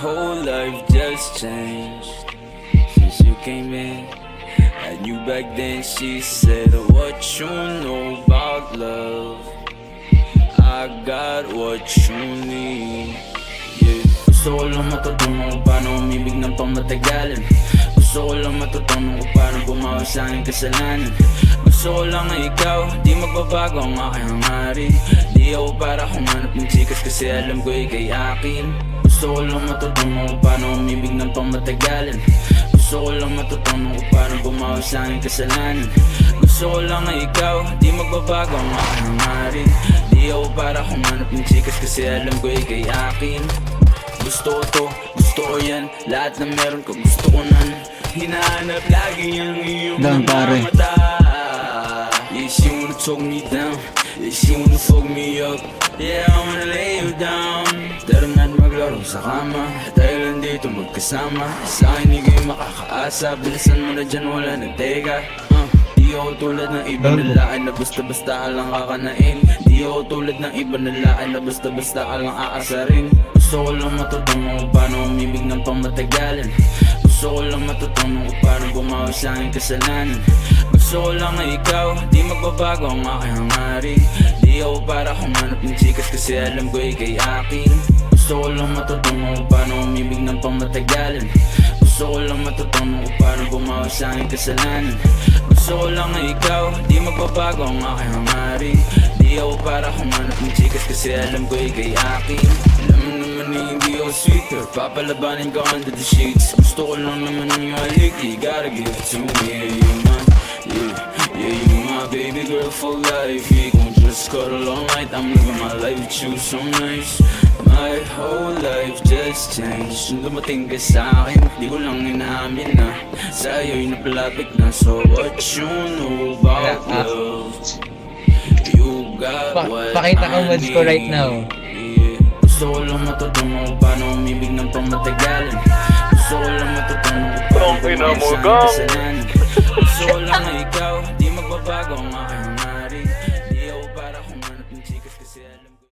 whole life just changed since you came in. I knew back then, she said, what you know about love, I got what you need. Yeah. Gusto ko lang matutunan kung paano umibig ng pamatagalin. Gusto ko lang matutunan kung paano bumawi sa aking kasalanan. Gusto ko lang na ikaw, di magbabago ang aking hangarin. Di ako para humanap ng chikas kasi alam ko ikay akin. Gusto ko lang matutunan kung paano umibig ng pamatagalin. Gusto ko lang matutunan kung paano bumawi sa aking kasalanan. Gusto ko lang na ikaw, di magbabago ang aking hangarin. Di ako para humanap ng chikas kasi alam ko ikay akin. Gusto ko to, gusto ko yan, lahat na meron ko gusto ko nan. Hinahanap lagi ang iyong mga mata. Yeah, she wanna talk me down, yeah, she wanna fuck me up. Yeah, I wanna lay you down. Tara na't maglaro sa kama, tayo lang dito magkasama. Sa akin di kayo makakaasa, bilisan mo na dyan, wala na teka. Di ako tulad ng iba na laan na basta-basta ka lang kakanain. Di ako tulad ng iba na laan na basta-basta ka lang aasarin. Gusto ko lang matutunan kung paano umibig ng pamatagalin. Gusto ko lang matutunan kung paano bumawi sa aking kasalanan. Gusto ko lang na ikaw, di magbabago ang aking hangarin. Di ako para humanap ng chikas kasi alam ko ikay akin. Gusto ko lang matutunan kung paano umibig ng pamatagalin. Gusto ko lang matutunan kung paano bumawi sa aking kasalanan. Gusto ko lang na ikaw, di magbabago ang aking hangarin. Di ako para humanap ng chikas kasi alam ko ikay akin. Alam mo naman na hindi ako sweeter, papalabanin ka under the sheets. Gusto ko lang naman ng halik, you gotta give it to me. Yeah, you're my, yeah, you're my baby girl for life. We gon' just cuddle all night, I'm living my life with you so nice. My whole life just changed. Nung dumating ka sa'kin, di ko lang inaamin na sa'yo'y napalapit na. So what you know about love, you got what Pakita ko I mods ko right need. now. Yeah. Gusto ko lang matutunan kung paano umibig ng pamatagalin. Gusto ko lang matutunan kung paano bumawi sa aking kasalanan. Gusto ko lang na ikaw, di magbabago ang aking